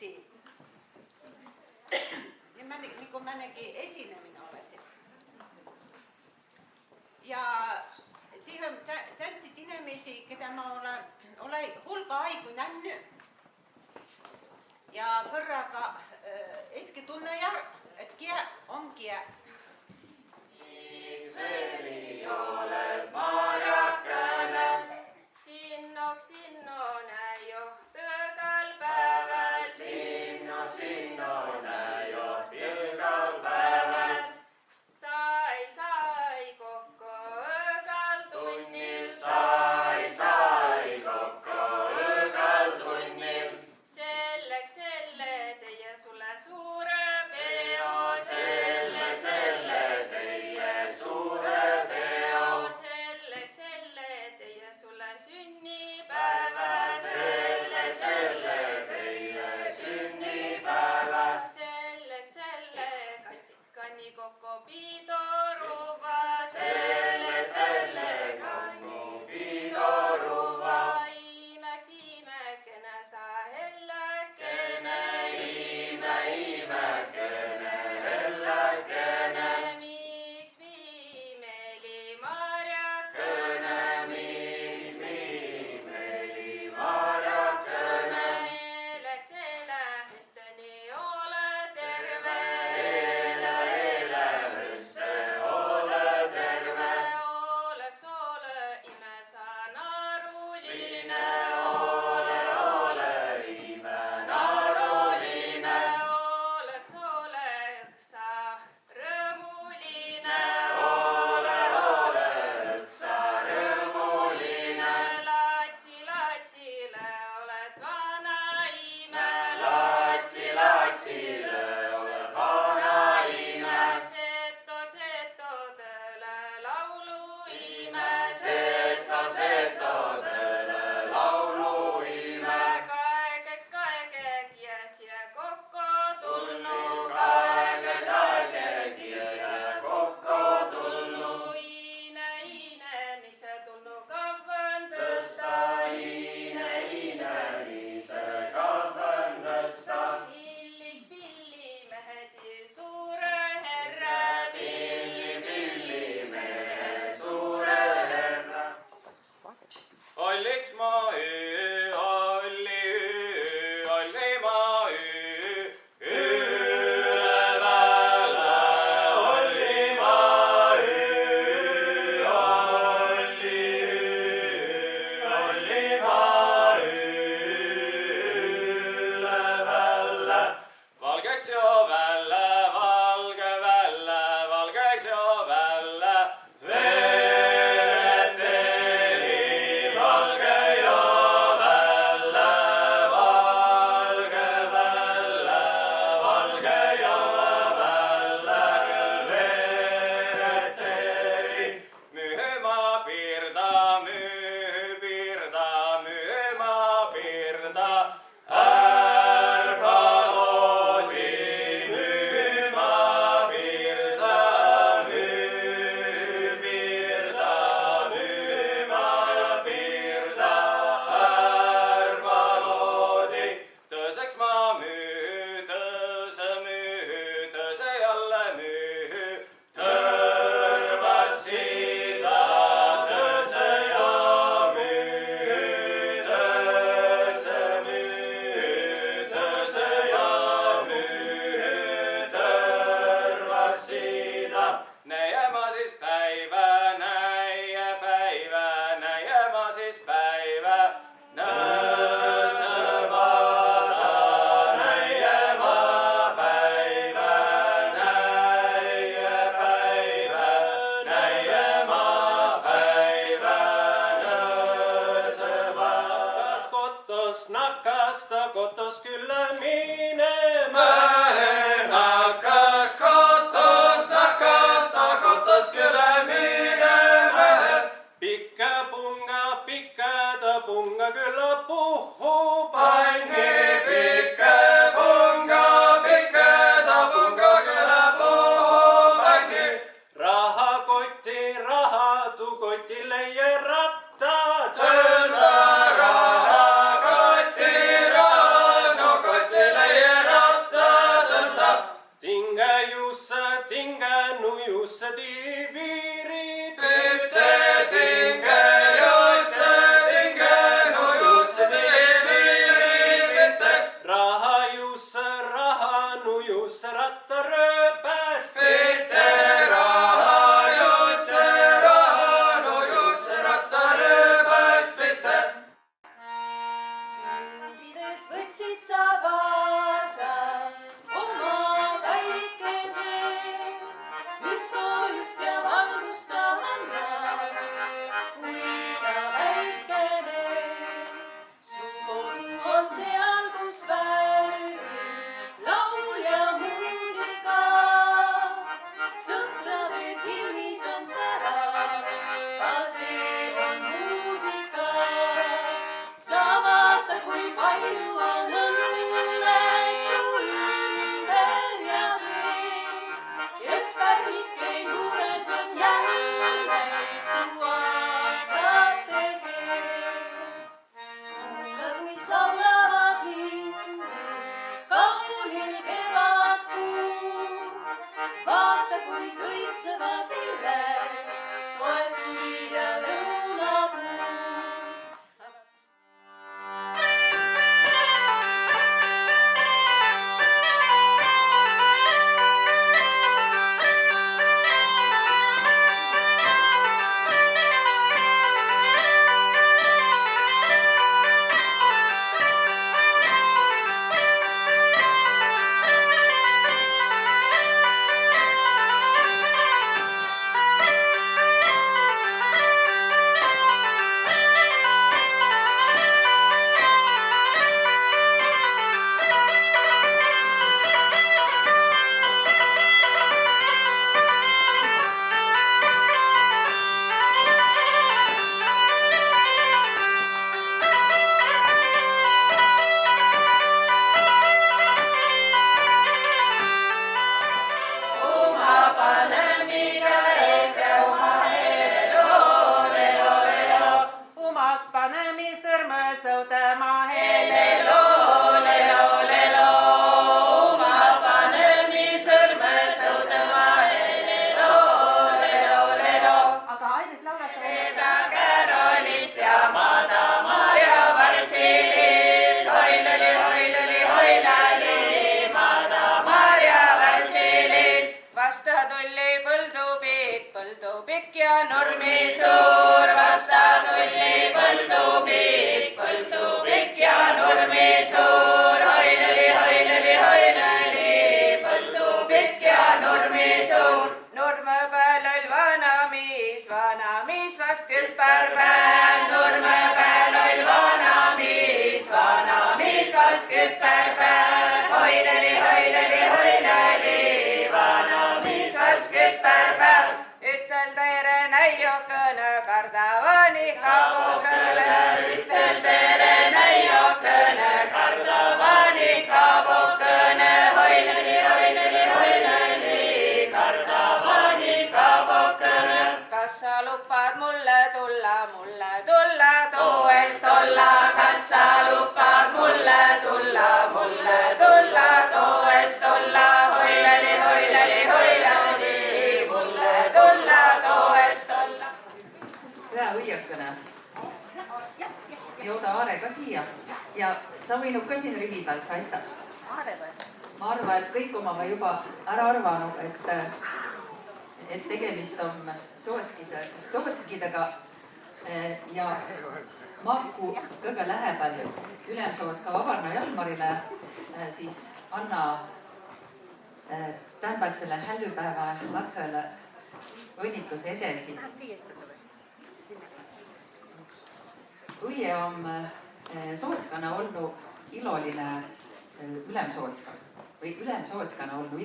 siin. Ja niin kuin meidänkin esineminen olisi. Ja siihen sellaiset inimisiä, ketä mä olen hulka aiku nähnyt. Ja korraga eski tunne ja, et kie on kie. Miks veli olet marjakene? Sinno näjo töögal päeval. Sinno näjo töögal päeval. Sai kokko öögal tunnil. Sai kokko öögal tunnil. Selle teie sulle suure peo. Selle teie suure peo. Selle teie sulle sünnipäeva. Selle teie sünnipäeva. Selle kanni kokko pidoruva. Selle kanni pidoruva. Imekene sa hellekene. Imekene hellekene. Miks viimeli marjakene? Miks viimeli marjakene? Elähüsteni ole terve. Elähüste ole terve. Oleks ole ime sa naruline. Ole ime naruline. Oleks sa rõõmuline. Ole sa rõõmuline. Latsile oled vana ime. Latsile oled vana ime. Seto tõle laulu ime. Seto tõle laulu ime. Kaegek ja siia kokku tulnu. Kaegek ja kokku tulnu. Ise tulnu kavvan tõsta. Ise kavvan tõsta. Pilliks pillimehedi suure herre. Pillimehe suure herre. Alliks ma alli ma üleväle, alli ma alli ma üleväle. Valgeks ja välle, valge välle, valgeks ja välle. Vereteli valge ja välle, valge välle, valge ja välle. Vereteli mühma pirda, mühma pirda. Ärva loodi mühma pirda, mühma pirda. Ärva loodi tõseks ma müü, tõse jälle müü. Tõrvas sida, tõse ja müü, tõse ja müü, tõrvas sida. Näiema siis päivä, näiema siis päivä. Nõsõvada, näiema päivä, näiema päivä, nõsõvada. Kas kotos nakasta, kotos külla minema. Nakkas kotos nakasta, kotos külla minema. Pikka ta punga külla puhub. Panni pikka ta punga külla puhub. Panni rahatukoti leie rattad. Tõlda rahakoti, rahatukoti leie sõudma Lelo, lelo, lelo, ma panen nii sõrme sõudma. Lelo, lelo, lelo, aga Airis laulas Eda Kärolist ja Mada Maarja Varsilist. Hoilali, hoilali, hoilali, Mada Maarja Varsilist. Vasta tuli põldupikk ja nurmi suur. Vasta tuli põldupikk ja nurmi suur. Hoilali, hoilali, hoilali, põldupikk ja nurmi suur. Nurme peal oli vanamees vast küpärpää. Nurme peal oli vanamees vast küpärpää. Hoilali, hoilali, hoilali, vanamees vast küpärpää. Ütel tere näiokõne kardavani kabukõne. Ütel tere näiokõne kardavani kabukõne. Hoilali, hoilali, hoilali, kardavani kabukõne. Kas sa lupad mulle tulla, toest olla? Kas sa lupad mulle tulla, toest olla? Hoilali, hoilali, hoilali, mulle tulla, toest olla. Hea õiakõne. Jooda Aare ka siia ja sa võinud ka siin rivi peal saista. Ma arvan, et kõik omava juba ära arvanud, et tegemist on Sootskidega ja mahku kõige lähebal Ülemsootska Vabarna Jalmarile siis anna tämbatsele hällüpäeva lapsele õnnitluse edesi. Õie on Sootskana olnud iloline Ülemsootskana olnud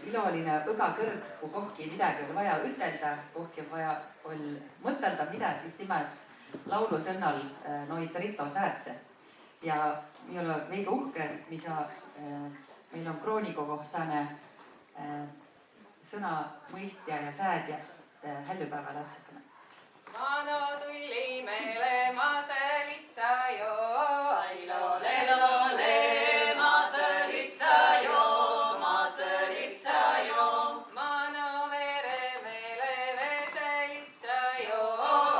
iloline õgakõrg, kui kohki midagi oli vaja ütelda, kohki on vaja oli mõtelda, mida siis nimeks laulusõnnal noid Rito Säätse. Ja me oleme meiga uhke, meil on kroonikogohsane sõna mõistja ja säädja hällüpäeva lapsekana. Mano tulli meile maaselitsa jo, ailo lelo le, maaselitsa jo. Mano vere meile veselitsa jo,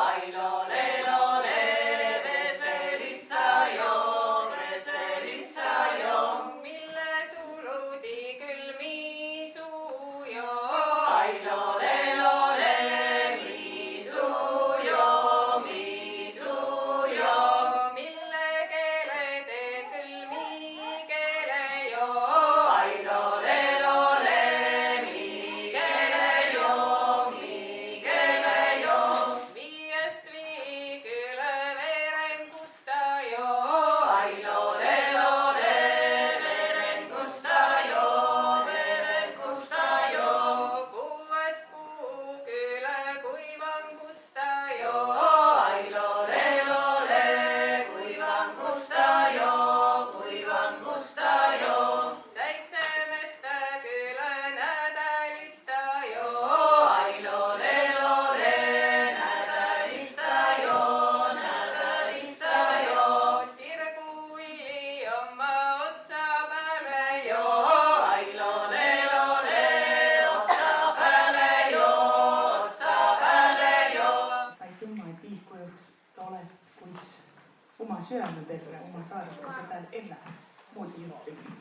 ailo lelo le, veselitsa jo. Mille suludi külmi suu jo, ailo lelo le, mille keele teeb külmi keele jo, ailo lelo le, mi keele jo. Viiest viiküle verengusta jo, ailo lelo le, verengusta jo. Kuuest kuuküle kuivangusta jo, ailo lelo le, kuivangusta jo. Seitsemeste küle nädalista jo, ailo lelo le, nädalista jo. Sirgulli oma ossa peale jo, ailo lelo le, ossa peale jo. Aitüma, et viihkujuks oled, kuis oma südame peale, oma saadukese peal elä, moodi juhtimine.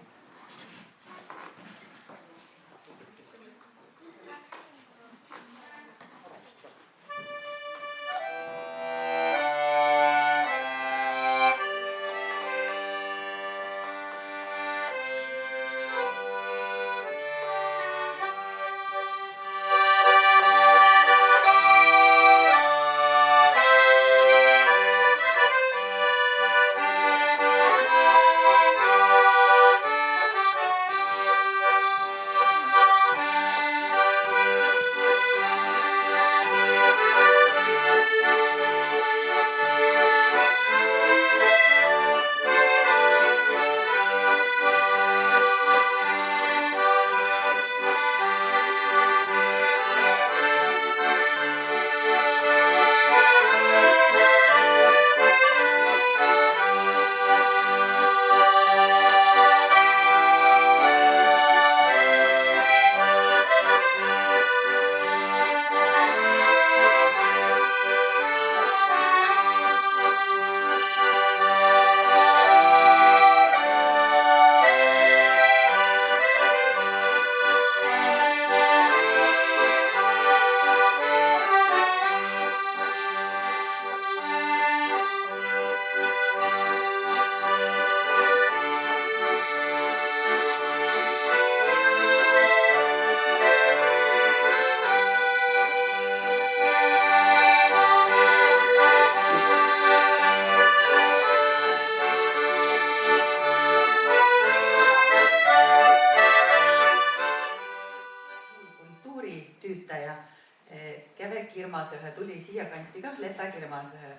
Kirmasõhe tuli siia kanti kah Lepe Kirmasõhe.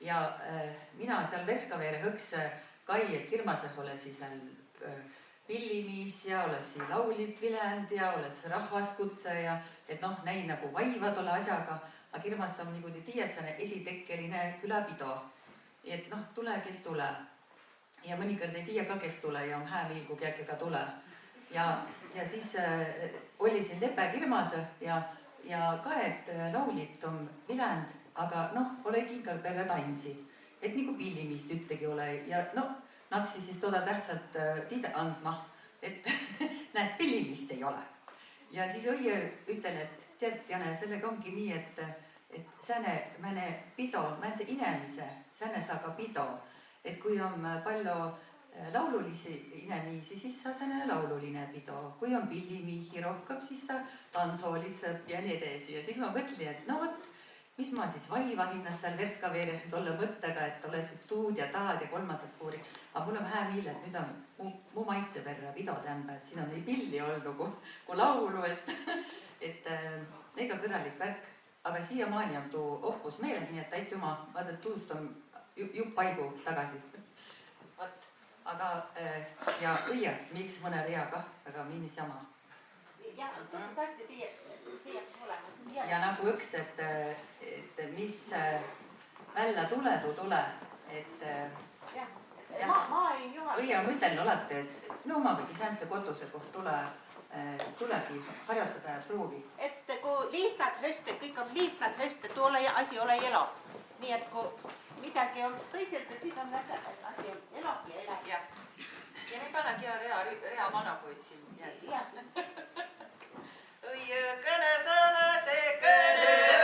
Ja mina seal Verskaveere hõks kai, et Kirmasõh olesi seal pillimiis ja olesi laulit Viljand ja olesi rahvast kutse ja et noh, näin nagu vaivad ole asjaga, aga Kirmas on nagu te tiiatsane esitekkeline külapido. Et noh, tule, kes tule. Ja mõnikord ei tiia ka, kes tule ja on hää miil, kui keegi ka tule. Ja siis oli siin Lepe Kirmasõh ja kahed laulit on Viljand, aga noh, ole kinga perre tansi. Et nagu pillimiist üttegi ole ja noh, naksi siis toda tähtsalt tiide andma, et näed, pillimiist ei ole. Ja siis õie ütlen, et tead, Jane, sellega ongi nii, et sääne mäne pido, määnse inemise, sääne saa ka pido. Et kui on palju laululisi inemiisi, siis sa sääne laululine pido. Kui on pillimiihi rohkem, siis sa tansoolitseb ja nii edasi. Ja siis ma mõtlin, et no vot, mis ma siis vaiva hinnas seal Verskaveere tolle mõttega, et olesid tuud ja taad ja kolmandat puuri. Aga mul on hää miil, et nüüd on mu maitse perre videotämbe, et siin on nii pilli olnud kui laulu, et ega kõrralik värk. Aga siiamaani on tuu oppus meeled, nii et täit oma, vaata, tuust on jupp paigu tagasi. Aga ja õia, miks mõne rea kah, aga minnis jama. Ja, saaste siia tulema. Ja nagu üks, et mis välja tule, et Ma olin juhataja. õia mõtlen alati, et no ma võigi säänse koduse koht tulegi harjutada ja proovi. Et kui liistad höste, kõik on liistad höste, too asi ole elo. Nii et kui midagi on tõiselt, siis on näha, et asi on elab ja elab. Ja me kannagi rea manapuid siin. Jah. Õie kõne sõna see kõne